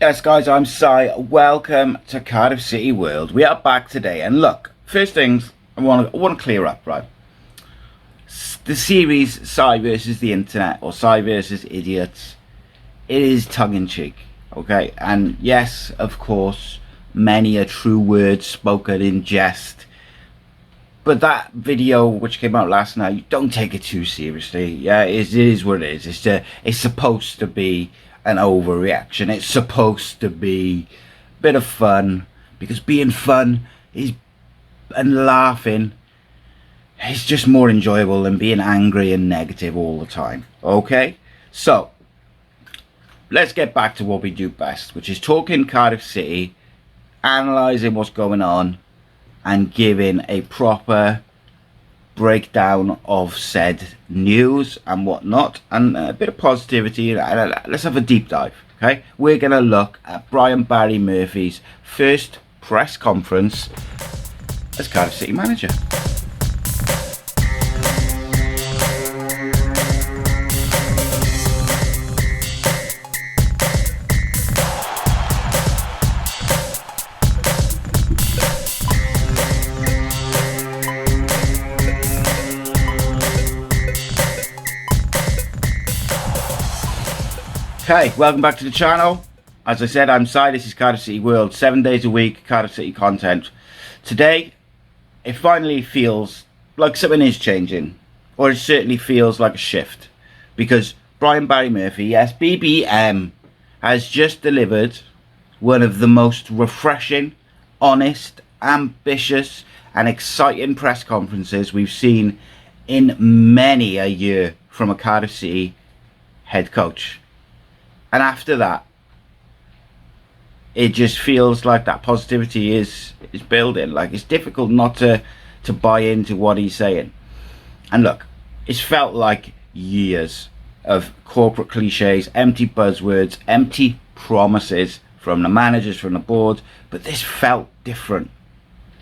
Yes guys, I'm Si. Welcome to Cardiff City World. We are back today, and look, first things I want to clear up, right? The series Si versus the Internet, or Si versus Idiots, it is tongue-in-cheek, okay? And yes, of course, many a true word spoken in jest. But that video which came out last night, don't take it too seriously. Yeah, it is what it is. It's supposed to be an overreaction. It's supposed to be a bit of fun, because being fun is and laughing is just more enjoyable than being angry and negative all the time. Okay, so let's get back to what we do best, which is talking Cardiff City, analysing what's going on, and giving a proper breakdown of said news and whatnot, and a bit of positivity. Let's have a deep dive. Okay, we're gonna look at Brian Barry Murphy's first press conference as Cardiff City manager. Okay, welcome back to the channel. As I said, I'm Si, this is Cardiff City World, 7 days a week, Cardiff City content. Today, it finally feels like something is changing, or it certainly feels like a shift, because Brian Barry Murphy, yes, BBM, has just delivered one of the most refreshing, honest, ambitious, and exciting press conferences we've seen in many a year from a Cardiff City head coach. And after that, it just feels like that positivity is building. Like, it's difficult not to buy into what he's saying. And look, it's felt like years of corporate cliches, empty buzzwords, empty promises from the managers, from the board, but this felt different.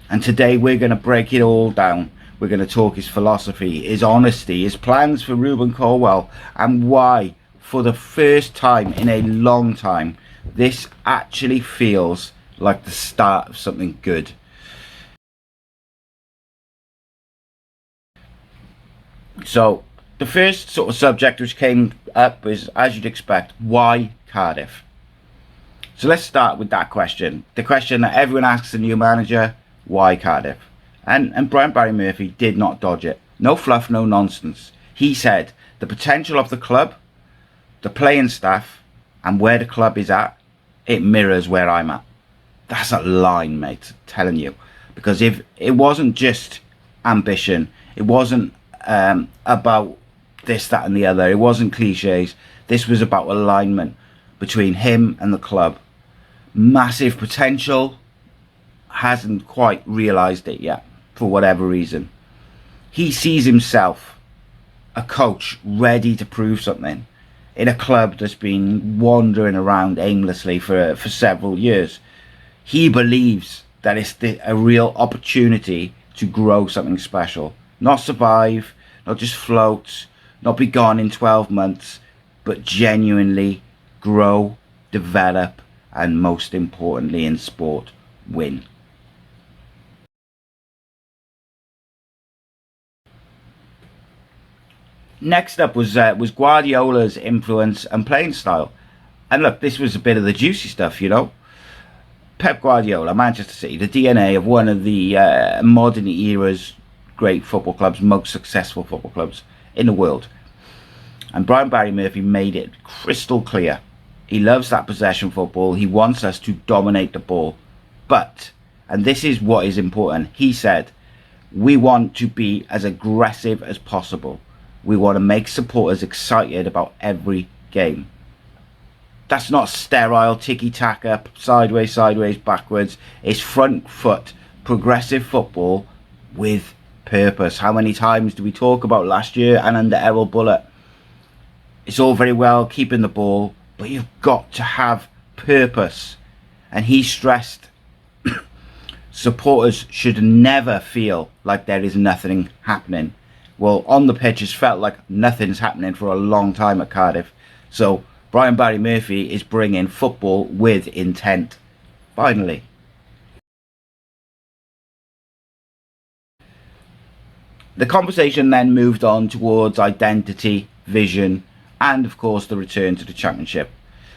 And today we're going to break it all down. We're going to talk his philosophy, his honesty, his plans for Ruben Colwill, and why, for the first time in a long time, this actually feels like the start of something good. So the first sort of subject which came up is, as you'd expect, why Cardiff? So let's start with that question. The question that everyone asks a new manager: why Cardiff? And Brian Barry Murphy did not dodge it. No fluff, no nonsense. He said the potential of the club, the playing staff, and where the club is at, it mirrors where I'm at. That's a line, mate, I'm telling you. Because if it wasn't just ambition, it wasn't about this, that and the other, it wasn't cliches, this was about alignment between him and the club. Massive potential, hasn't quite realised it yet, for whatever reason. He sees himself a coach ready to prove something in a club that's been wandering around aimlessly for several years. He believes that it's a real opportunity to grow something special. Not survive, not just float, not be gone in 12 months, but genuinely grow, develop, and most importantly in sport, win. Next up was Guardiola's influence and playing style. And look, this was a bit of the juicy stuff, you know. Pep Guardiola, Manchester City, the DNA of one of the modern era's great football clubs, most successful football clubs in the world. And Brian Barry Murphy made it crystal clear. He loves that possession football. He wants us to dominate the ball. But, and this is what is important, he said, we want to be as aggressive as possible. We want to make supporters excited about every game. That's not sterile tiki-taka, sideways, backwards. It's front foot, progressive football with purpose. How many times do we talk about last year and under Errol Bullitt? It's all very well keeping the ball, but you've got to have purpose. And he stressed supporters should never feel like there is nothing happening. Well, on the pitch, it's felt like nothing's happening for a long time at Cardiff. So Brian Barry Murphy is bringing football with intent. Finally. The conversation then moved on towards identity, vision, and of course the return to the Championship.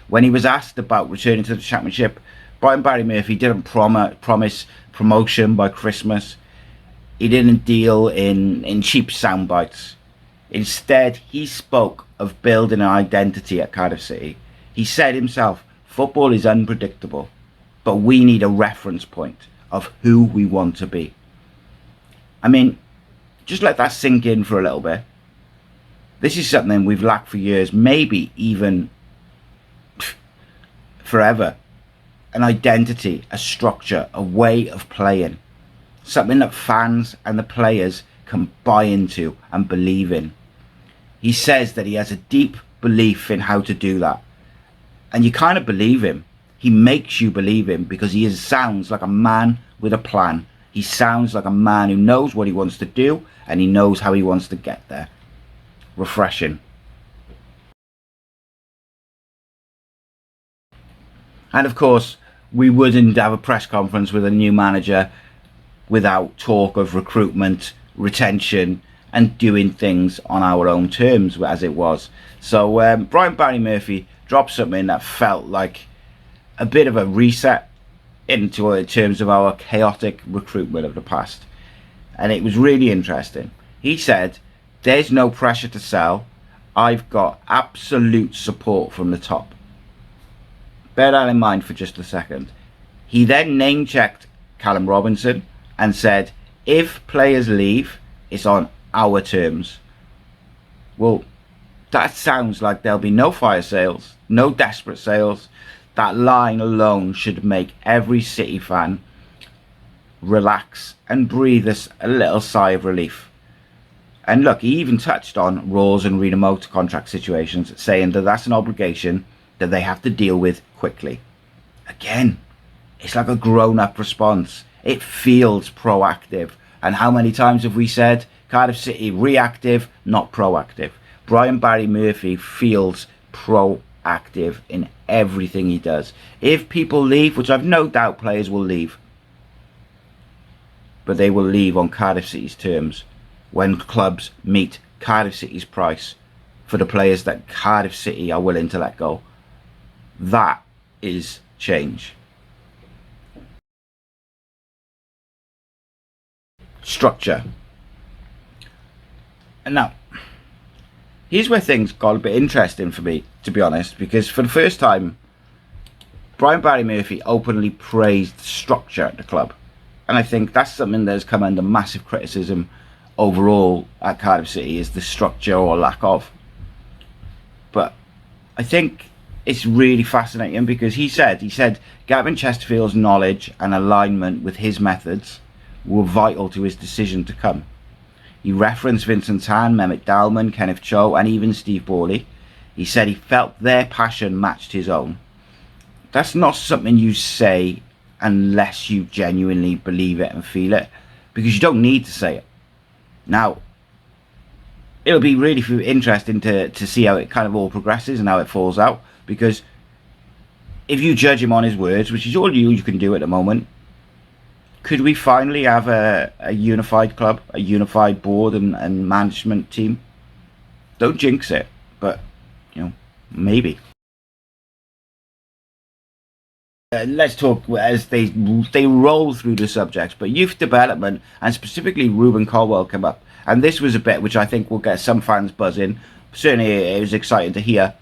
When he was asked about returning to the Championship, Brian Barry Murphy didn't promise promotion by Christmas. He didn't deal in cheap sound bites. Instead, he spoke of building an identity at Cardiff City. He said himself, football is unpredictable, but we need a reference point of who we want to be. I mean, just let that sink in for a little bit. This is something we've lacked for years, maybe even forever. An identity, a structure, a way of playing. Something that fans and the players can buy into and believe in. He says that he has a deep belief in how to do that. And you kind of believe him. He makes you believe him because he sounds like a man with a plan. He sounds like a man who knows what he wants to do and he knows how he wants to get there. Refreshing. And of course, we wouldn't have a press conference with a new manager without talk of recruitment, retention, and doing things on our own terms as it was. So Brian Barry Murphy dropped something that felt like a bit of a reset in terms of our chaotic recruitment of the past. And it was really interesting. He said, there's no pressure to sell. I've got absolute support from the top. Bear that in mind for just a second. He then name-checked Callum Robinson and said, if players leave, it's on our terms. Well, that sounds like there'll be no fire sales, no desperate sales. That line alone should make every City fan relax and breathe a little sigh of relief. And look, he even touched on Rawls and Rena Motor contract situations, saying that that's an obligation that they have to deal with quickly. Again, it's like a grown-up response. It feels proactive. And how many times have we said Cardiff City reactive, not proactive? Brian Barry Murphy feels proactive in everything he does. If people leave, which I've no doubt players will leave, but they will leave on Cardiff City's terms when clubs meet Cardiff City's price for the players that Cardiff City are willing to let go. That is change. Structure. And now, here's where things got a bit interesting for me, to be honest, because for the first time, Brian Barry Murphy openly praised the structure at the club. And I think that's something that has come under massive criticism overall at Cardiff City, is the structure or lack of. But I think it's really fascinating because he said Gavin Chesterfield's knowledge and alignment with his methods were vital to his decision to come. He referenced Vincent Tan, Mehmet Dalman, Kenneth Cho, and even Steve Borley. He said he felt their passion matched his own. That's not something you say unless you genuinely believe it and feel it, because you don't need to say it. Now, it'll be really interesting to see how it kind of all progresses and how it falls out, because if you judge him on his words, which is all you can do at the moment, could we finally have a unified club, a unified board and management team? Don't jinx it, but, maybe. Let's talk as they roll through the subjects, but youth development and specifically Ruben Colwill came up. And this was a bit which I think will get some fans buzzing. Certainly it was exciting to hear.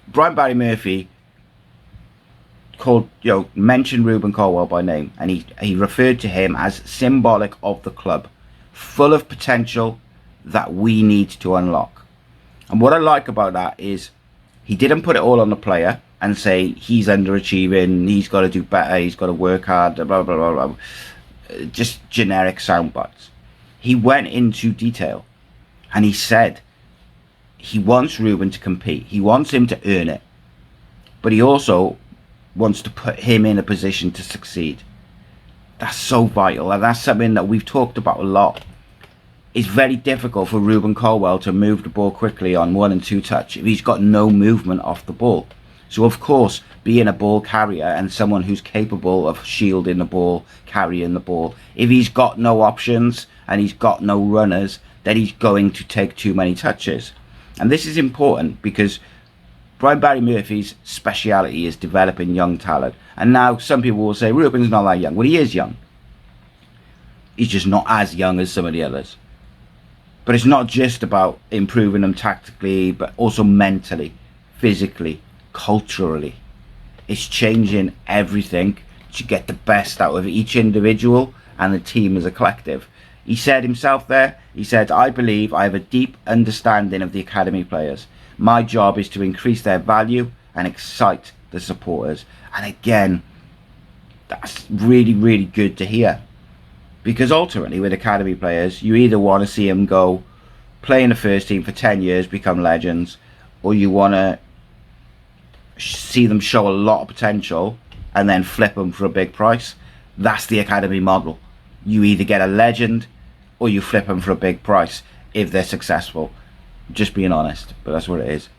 Brian Barry Murphy mentioned Ruben Colwill by name, and he referred to him as symbolic of the club, full of potential that we need to unlock. And what I like about that is he didn't put it all on the player and say he's underachieving, he's got to do better, he's got to work hard, blah, blah, blah, blah. Just generic sound bites. He went into detail and he said he wants Ruben to compete. He wants him to earn it. But he also wants to put him in a position to succeed. That's so vital, and that's something that we've talked about a lot. it's very difficult for Ruben Colwill to move the ball quickly on 1 and 2 touch if he's got no movement off the ball. So of course, being a ball carrier and someone who's capable of shielding the ball, carrying the ball, if he's got no options and he's got no runners, then he's going to take too many touches. And this is important because Brian Barry Murphy's speciality is developing young talent. And now some people will say, Ruben's not that young. Well, he is young. He's just not as young as some of the others. But it's not just about improving them tactically, but also mentally, physically, culturally. It's changing everything to get the best out of each individual and the team as a collective. He said himself there, he said, I believe I have a deep understanding of the academy players. My job is to increase their value and excite the supporters. And again, that's really, really good to hear. Because ultimately with academy players, you either want to see them go play in the first team for 10 years, become legends, or you want to see them show a lot of potential and then flip them for a big price. That's the academy model. You either get a legend or you flip them for a big price if they're successful. Just being honest, but that's what it is.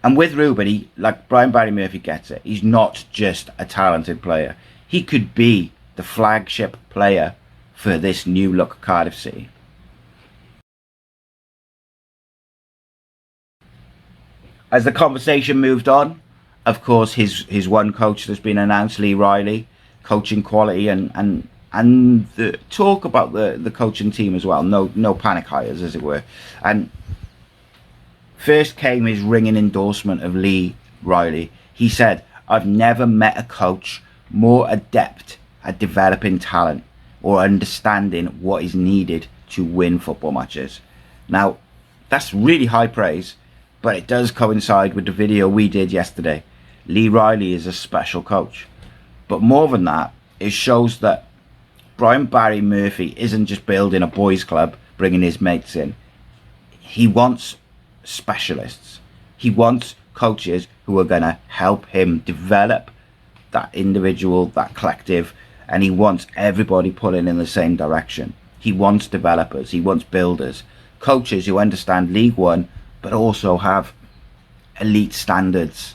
And with Ruben, like Brian Barry Murphy gets it. He's not just a talented player. He could be the flagship player for this new look Cardiff City. As the conversation moved on, of course, his one coach that's been announced, Lee Riley, coaching quality and the talk about the coaching team as well. No panic hires, as it were. And first came his ringing endorsement of Lee Riley. He said, I've never met a coach more adept at developing talent or understanding what is needed to win football matches. Now, that's really high praise, but it does coincide with the video we did yesterday. Lee Riley is a special coach. But more than that, it shows that Brian Barry Murphy isn't just building a boys club, bringing his mates in. He wants specialists. He wants coaches who are going to help him develop that individual, that collective, and he wants everybody pulling in the same direction. He wants developers, he wants builders, coaches who understand League One but also have elite standards.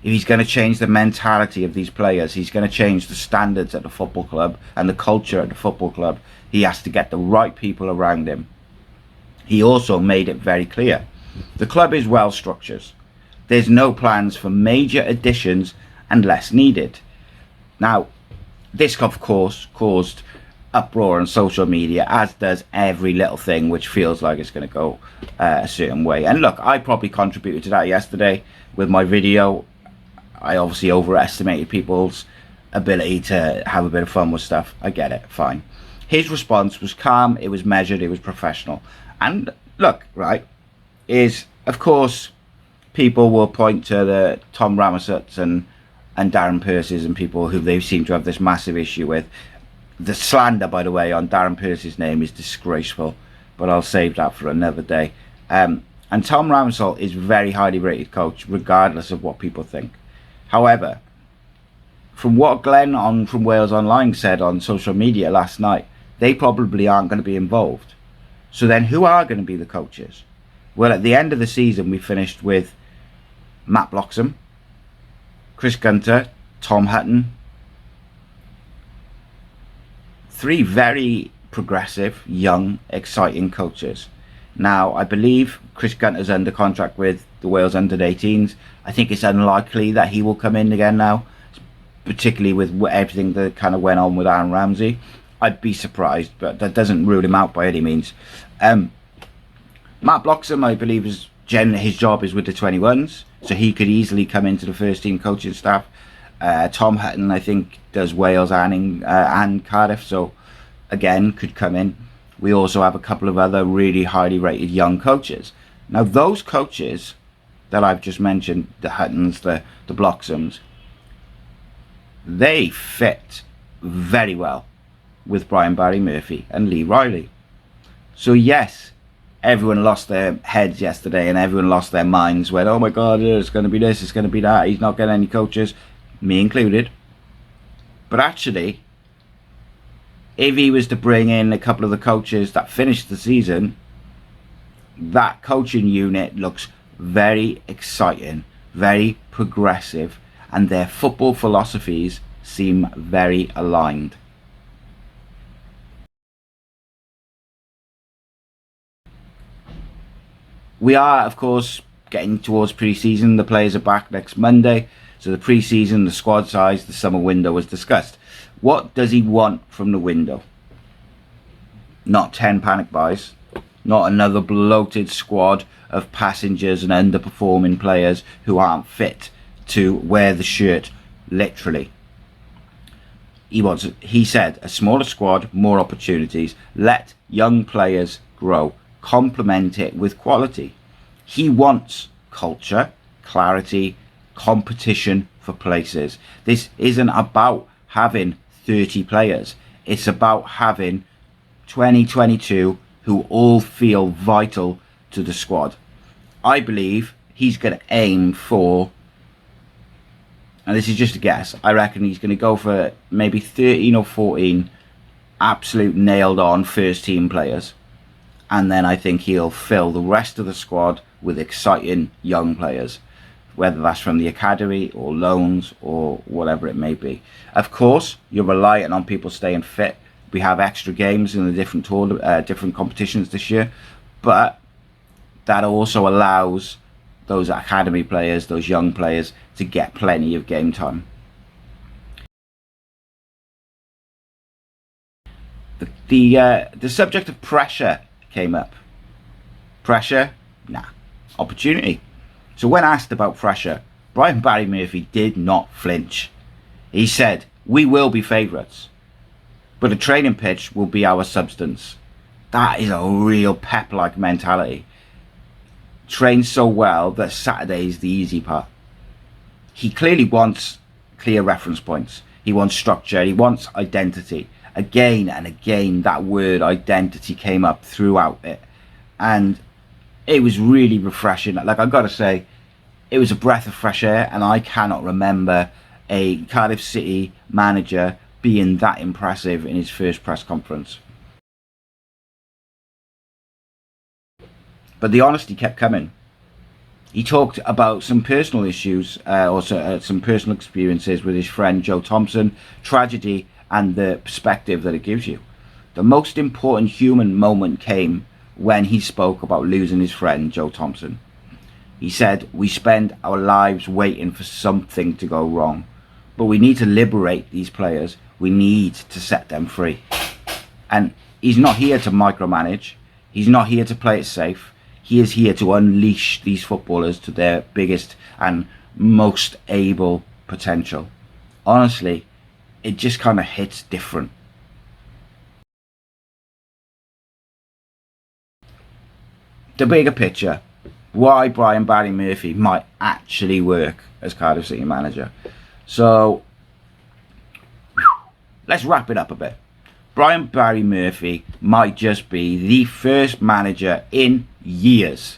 If he's going to change the mentality of these players, he's going to change the standards at the football club and the culture at the football club, he has to get the right people around him. He also made it very clear. The club is well structured. There's no plans for major additions unless needed. Now, this of course caused uproar on social media, as does every little thing which feels like it's going to go a certain way. And look, I probably contributed to that yesterday with my video. I obviously overestimated people's ability to have a bit of fun with stuff. I get it, fine. His response was calm, it was measured, it was professional. And look, right, is of course people will point to the Tom Ramosets and Darren Purses and people who they seem to have this massive issue with. The slander, by the way, on Darren Purses' name is disgraceful, but I'll save that for another day. And Tom Ramosel is a very highly rated coach, regardless of what people think. However, from what Glenn from Wales Online said on social media last night, they probably aren't going to be involved. So then who are going to be the coaches? Well, at the end of the season, we finished with Matt Bloxham, Chris Gunter, Tom Hutton. 3 very progressive, young, exciting coaches. Now, I believe Chris Gunter's under contract with the Wales under-18s. I think it's unlikely that he will come in again now, particularly with everything that kind of went on with Aaron Ramsey. I'd be surprised, but that doesn't rule him out by any means. Matt Bloxham, I believe, his job is with the 21s, so he could easily come into the first team coaching staff. Tom Hutton, I think, does Wales and Cardiff, so again, could come in. We also have a couple of other really highly rated young coaches. Now, those coaches that I've just mentioned, the Huttons, the Bloxhams, they fit very well with Brian Barry Murphy and Lee Riley. So yes, everyone lost their heads yesterday and everyone lost their minds when, oh my God, it's going to be this, it's going to be that, he's not getting any coaches, me included. But actually, if he was to bring in a couple of the coaches that finished the season, that coaching unit looks very exciting, very progressive, and their football philosophies seem very aligned. We are, of course, getting towards pre-season. The players are back next Monday. So the pre-season, the squad size, the summer window was discussed. What does he want from the window? Not 10 panic buys. Not another bloated squad of passengers and underperforming players who aren't fit to wear the shirt, literally. He said, a smaller squad, more opportunities. Let young players grow. Complement it with quality. He wants culture, clarity, competition for places. This isn't about having 30 players. It's about having 2022 who all feel vital to the squad. I believe he's going to aim for, and this is just a guess, I reckon he's going to go for maybe 13 or 14 absolute nailed on first team players. And then I think he'll fill the rest of the squad with exciting young players, whether that's from the academy or loans or whatever it may be. Of course, you're reliant on people staying fit. We have extra games in the different competitions this year, but that also allows those academy players, those young players, to get plenty of game time. The subject of pressure came up. Pressure? Nah. Opportunity. So when asked about pressure, Barry Murphy did not flinch. He said, we will be favourites, but a training pitch will be our substance. That is a real Pep-like mentality. Train so well that Saturday is the easy part. He clearly wants clear reference points. He wants structure. He wants identity. Again and again, that word identity came up throughout it. And it was really refreshing. Like, I've got to say, it was a breath of fresh air, and I cannot remember a Cardiff City manager being that impressive in his first press conference. But the honesty kept coming. He talked about some personal issues, also some personal experiences with his friend Joe Thompson, tragedy, and the perspective that it gives you. The most important human moment came when he spoke about losing his friend Joe Thompson. He said, we spend our lives waiting for something to go wrong, but we need to liberate these players. We need to set them free. And he's not here to micromanage. He's not here to play it safe. He is here to unleash these footballers to their biggest and most able potential. Honestly, it just kind of hits different. The bigger picture, why Barry Murphy might actually work as Cardiff City manager. So let's wrap it up a bit. Barry Murphy might just be the first manager in years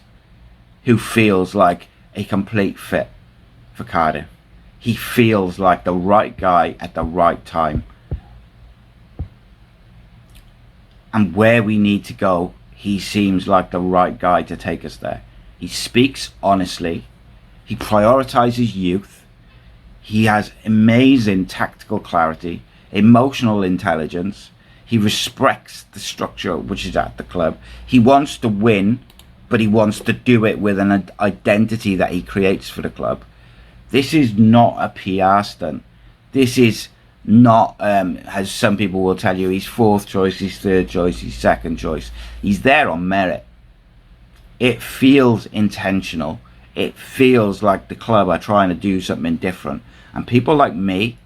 who feels like a complete fit for Cardiff. He feels like the right guy at the right time. And where we need to go, he seems like the right guy to take us there. He speaks honestly. He prioritizes youth. He has amazing tactical clarity, emotional intelligence. He respects the structure which is at the club. He wants to win, but he wants to do it with an identity that he creates for the club. This is not a PR stunt. This is not, as some people will tell you, his fourth choice, his third choice, his second choice. He's there on merit. It feels intentional. It feels like the club are trying to do something different. And people like me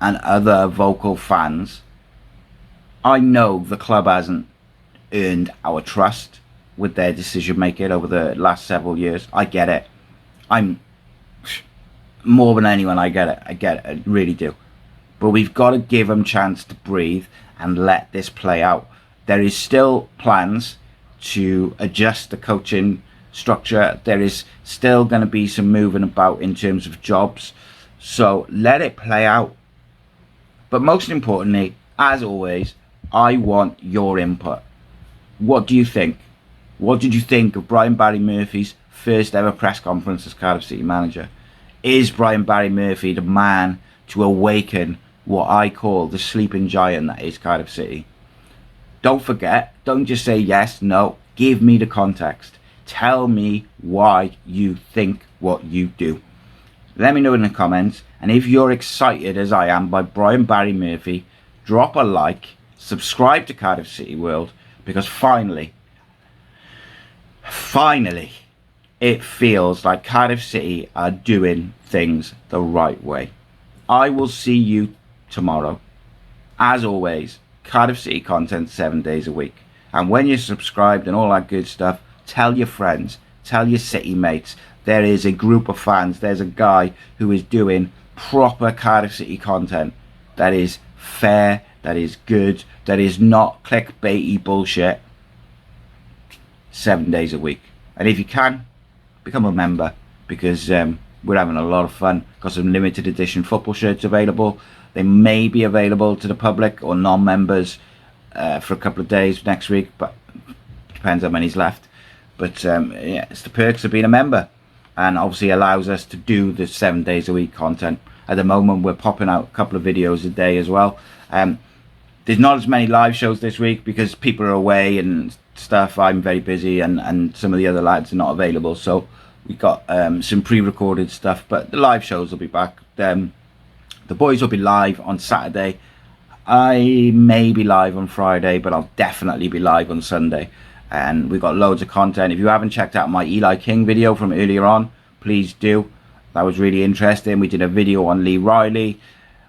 and other vocal fans, I know the club hasn't earned our trust with their decision making over the last several years. I get it. I'm more than anyone, I get it. I really do. But we've got to give them a chance to breathe and let this play out. There is still plans to adjust the coaching structure. There is still going to be some moving about in terms of jobs. So let it play out. But most importantly, as always, I want your input. What do you think? What did you think of Brian Barry Murphy's first ever press conference as Cardiff City manager? Is Brian Barry Murphy the man to awaken what I call the sleeping giant that is Cardiff City? Don't forget, don't just say yes, no. Give me the context. Tell me why you think what you do. Let me know in the comments. And if you're excited as I am by Brian Barry Murphy, drop a like, subscribe to Cardiff City World, because finally, it feels like Cardiff City are doing things the right way. I will see you tomorrow. As always, Cardiff City content 7 days a week. And when you're subscribed and all that good stuff, tell your friends, tell your city mates. There is a group of fans. There's a guy who is doing proper Cardiff City content that is fair, that is good, that is not clickbaity bullshit. 7 days a week. And if you can, become a member, because we're having a lot of fun. Got some limited edition football shirts available. They may be available to the public or non-members for a couple of days next week, but depends how many's left. But yeah, it's the perks of being a member, and obviously allows us to do the 7 days a week content. At the moment, we're popping out a couple of videos a day as well. There's not as many live shows this week because people are away and stuff. I'm very busy, and some of the other lads are not available, so we got some pre-recorded stuff, but the live shows will be back. The boys will be live on Saturday. I may be live on Friday, but I'll definitely be live on Sunday. And we've got loads of content. If you haven't checked out my Eli King video from earlier on, please do. That was really interesting. We did a video on Lee Riley.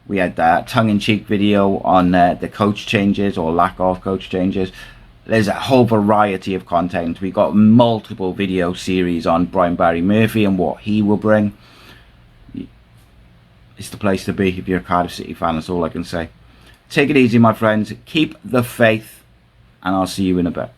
We had that tongue-in-cheek video on the coach changes or lack of coach changes. There's a whole variety of content. We've got multiple video series on Brian Barry Murphy and what he will bring. It's the place to be if you're a Cardiff City fan. That's all I can say. Take it easy, my friends. Keep the faith, and I'll see you in a bit.